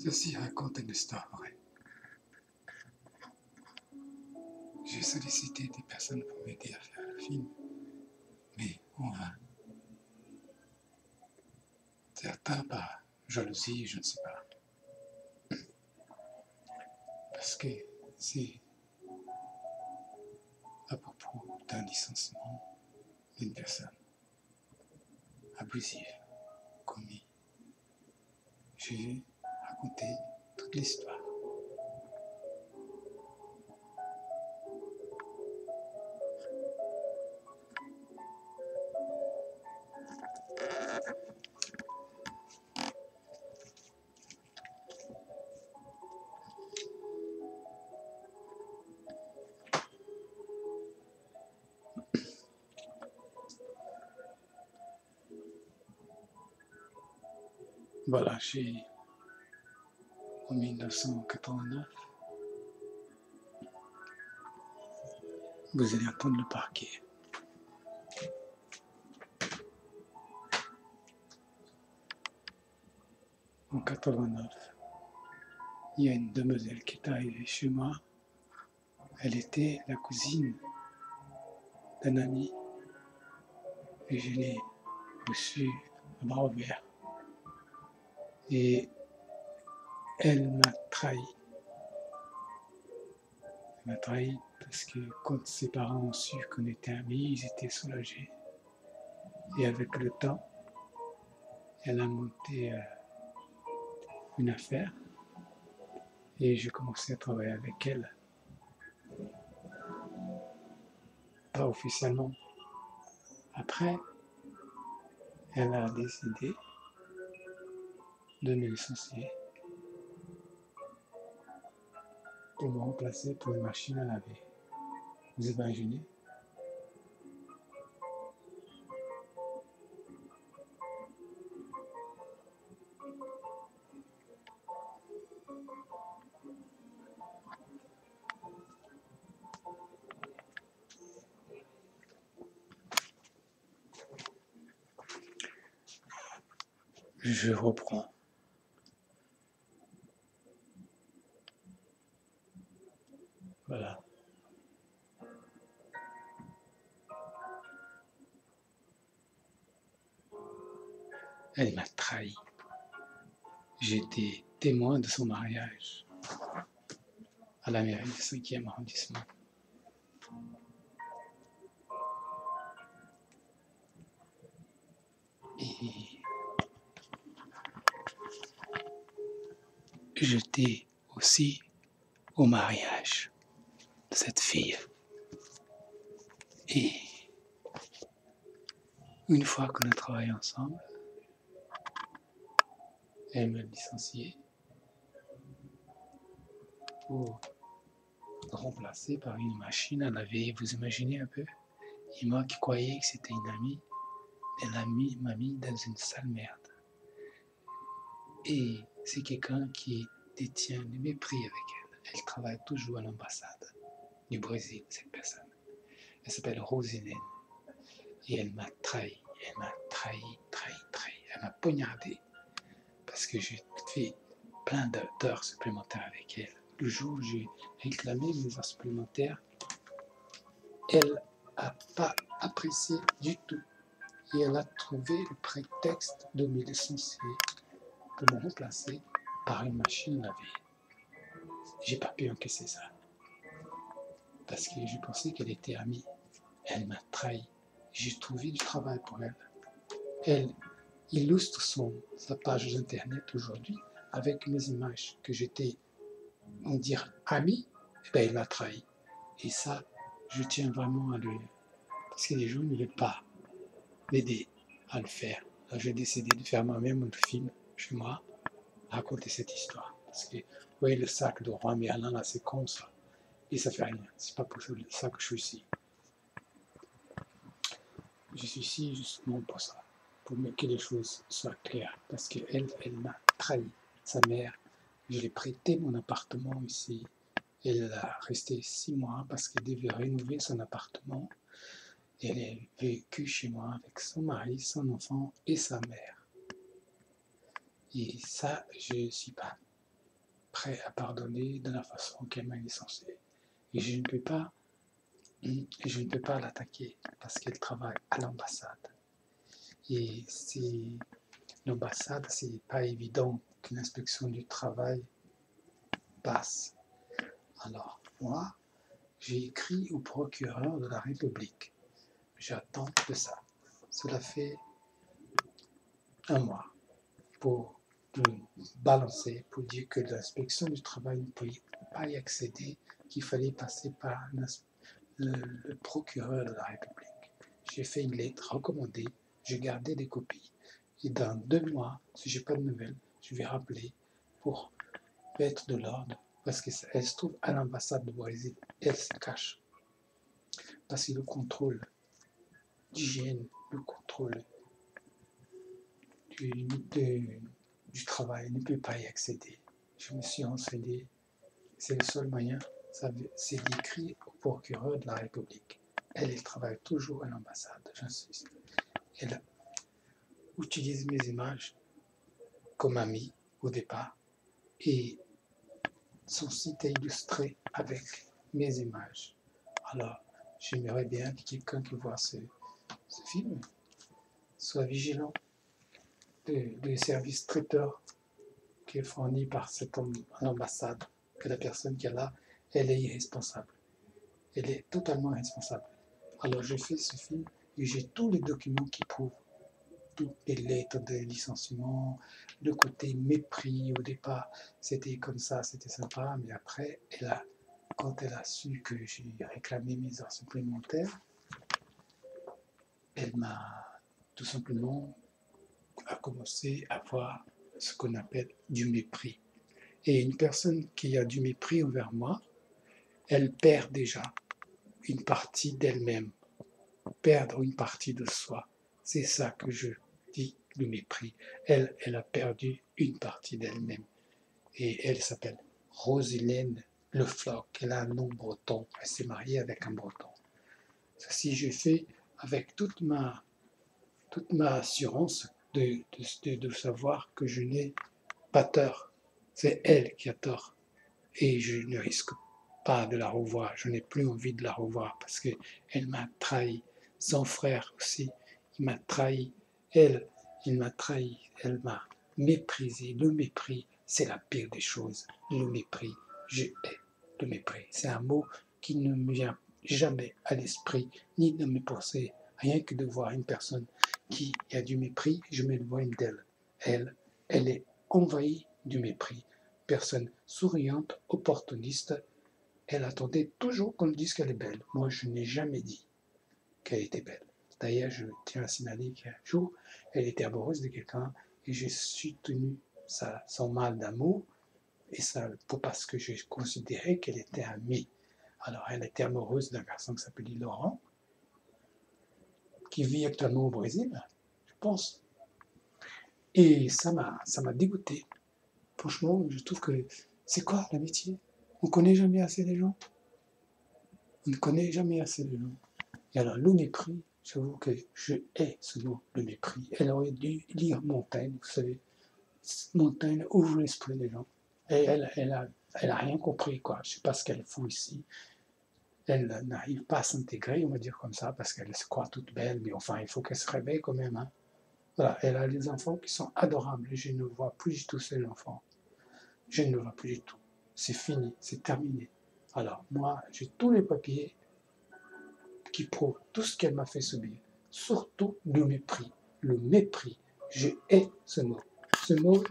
Ceci raconte une histoire vraie. J'ai sollicité des personnes pour m'aider à faire le film, mais en vain. Certains par jalousie, je ne sais pas. Parce que c'est à propos d'un licenciement d'une personne abusive commis. J'ai raconté toute l'histoire. Voilà, en 1989, vous allez entendre le parquet. En 89, il y a une demoiselle qui est arrivée chez moi. Elle était la cousine d'un ami et je l'ai reçue à bras ouverts. Et elle m'a trahi. Elle m'a trahi parce que quand ses parents ont su qu'on était amis, ils étaient soulagés. Et avec le temps, elle a monté une affaire et j'ai commencé à travailler avec elle. Pas officiellement. Après, elle a décidé de me licencier, de me remplacer pour une machine à laver. Vous imaginez? Je reprends. Voilà. Elle m'a trahi. J'étais témoin de son mariage à la mairie du 5e arrondissement. Et j'étais aussi au mariage de cette fille. Et une fois qu'on a travaillé ensemble, elle m'a licencié pour remplacer par une machine à laver. Vous imaginez un peu? Et moi qui croyais que c'était une amie, elle m'a mis dans une sale merde. Et c'est quelqu'un qui détient le mépris avec elle. Elle travaille toujours à l'ambassade du Brésil, cette personne. Elle s'appelle Rosilène. Et elle m'a trahi. Elle m'a trahi. Elle m'a poignardé parce que j'ai fait plein d'heures supplémentaires avec elle. Le jour où j'ai réclamé mes heures supplémentaires, elle n'a pas apprécié du tout. Et elle a trouvé le prétexte de me licencier, de me remplacer par une machine à laver. J'ai pas pu encaisser ça. Parce que je pensais qu'elle était amie. Elle m'a trahi. J'ai trouvé du travail pour elle. Elle illustre sa page d'internet aujourd'hui avec mes images que j'étais, on dirait, ami. Et bien, elle m'a trahi. Et ça, je tiens vraiment à le... Parce que les gens ne veulent pas m'aider à le faire. Alors, j'ai décidé de faire moi-même un film chez moi, raconter cette histoire. Parce que, vous voyez, le sac de Roi Merlin, là, c'est con, ça. Et ça fait rien. C'est pas pour ça que je suis ici. Je suis ici justement pour ça, pour que les choses soient claires. Parce qu'elle m'a trahi. Sa mère, je l'ai prêté mon appartement ici. Elle a resté 6 mois parce qu'elle devait rénover son appartement. Elle a vécu chez moi avec son mari, son enfant et sa mère. Et ça, je ne suis pas prêt à pardonner de la façon qu'elle m'a licencié. Et je ne peux pas l'attaquer parce qu'elle travaille à l'ambassade. Et l'ambassade, c'est pas évident qu'une inspection du travail passe. Alors, moi, j'ai écrit au procureur de la République. J'attends de ça. Cela fait un mois pour balancer, pour dire que l'inspection du travail ne pouvait pas y accéder, qu'il fallait passer par le procureur de la République. J'ai fait une lettre recommandée, j'ai gardé des copies. Et dans 2 mois, si je n'ai pas de nouvelles, je vais rappeler pour mettre de l'ordre, parce qu'elle se trouve à l'ambassade du Brésil, elle se cache. Parce que le contrôle d'hygiène, le contrôle du travail ne peut pas y accéder. Je me suis renseigné, c'est le seul moyen, c'est d'écrire au procureur de la République. Elle travaille toujours à l'ambassade, j'insiste. Elle utilise mes images comme amie au départ et son site est illustré avec mes images. Alors, j'aimerais bien que quelqu'un qui voit ce film soit vigilant des services traiteurs qui est fourni par cet homme à l'ambassade, que la personne qui est là, elle est irresponsable. Elle est totalement irresponsable. Alors j'ai fait ce film et j'ai tous les documents qui prouvent, toutes les lettres de licenciement, le côté mépris. Au départ, c'était comme ça, c'était sympa, mais après, quand elle a su que j'ai réclamé mes heures supplémentaires, elle m'a tout simplement commencé à voir ce qu'on appelle du mépris. Et une personne qui a du mépris envers moi, elle perd déjà une partie d'elle-même, perdre une partie de soi. C'est ça que je dis, le mépris. Elle a perdu une partie d'elle-même. Et elle s'appelle Rosilène Le Floch. Elle a un nom breton. Elle s'est mariée avec un breton. Ceci, j'ai fait avec toute ma assurance de savoir que je n'ai pas tort. C'est elle qui a tort. Et je ne risque pas de la revoir. Je n'ai plus envie de la revoir parce qu'elle m'a trahi. Son frère aussi, il m'a trahi. Il m'a trahi. Elle m'a méprisé. Le mépris, c'est la pire des choses. Le mépris, je hais le mépris. C'est un mot qui ne me vient jamais à l'esprit, ni de mes pensées. Rien que de voir une personne qui a du mépris, je m'éloigne d'elle. Elle est envahie du mépris. Personne souriante, opportuniste, elle attendait toujours qu'on lui dise qu'elle est belle. Moi, je n'ai jamais dit qu'elle était belle. D'ailleurs, je tiens à signaler qu'un jour, elle était amoureuse de quelqu'un et j'ai soutenu son mal d'amour et ça parce que j'ai considéré qu'elle était amie. Alors, elle était amoureuse d'un garçon qui s'appelait Laurent, qui vit actuellement au Brésil, je pense. Et ça m'a dégoûté. Franchement, je trouve que c'est quoi l'amitié? On ne connaît jamais assez les gens. On ne connaît jamais assez les gens. Et alors, le mépris, j'avoue que je hais ce mot, le mépris. Elle aurait dû lire Montaigne, vous savez. Montaigne ouvre l'esprit des gens. Et elle a rien compris, quoi. Je ne sais pas ce qu'elle fout ici. Elle n'arrive pas à s'intégrer, on va dire comme ça, parce qu'elle se croit toute belle, mais enfin, il faut qu'elle se réveille quand même. Hein. Voilà, elle a des enfants qui sont adorables, et je ne vois plus du tout ces enfants. Je ne le vois plus du tout. C'est fini, c'est terminé. Alors, moi, j'ai tous les papiers qui prouvent tout ce qu'elle m'a fait subir. Surtout le mépris. Le mépris. Je hais ce mot. Ce mot,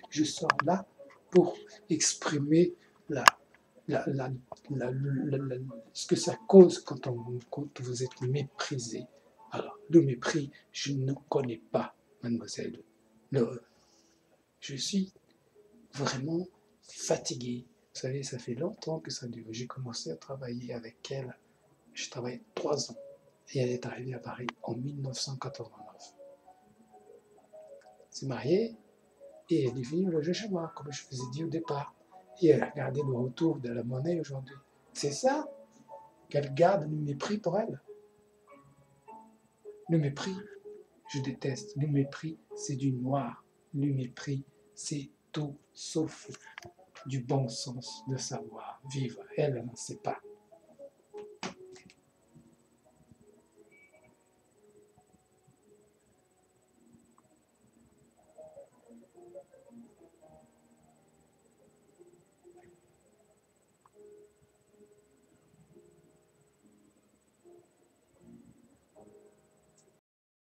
je sors là pour exprimer ce que ça cause quand vous êtes méprisé. Alors, le mépris, je ne connais pas, mademoiselle. Je suis vraiment fatigué. Vous savez, ça fait longtemps que ça dure. J'ai commencé à travailler avec elle. J'ai travaillé 3 ans. Et elle est arrivée à Paris en 1989. Elle s'est mariée et elle est venue loger chez moi, comme je vous ai dit au départ. Et elle a gardé le retour de la monnaie aujourd'hui. C'est ça qu'elle garde le mépris pour elle. Le mépris, je déteste. Le mépris, c'est du noir. Le mépris, c'est tout sauf du bon sens de savoir vivre. Elle n'en sait pas.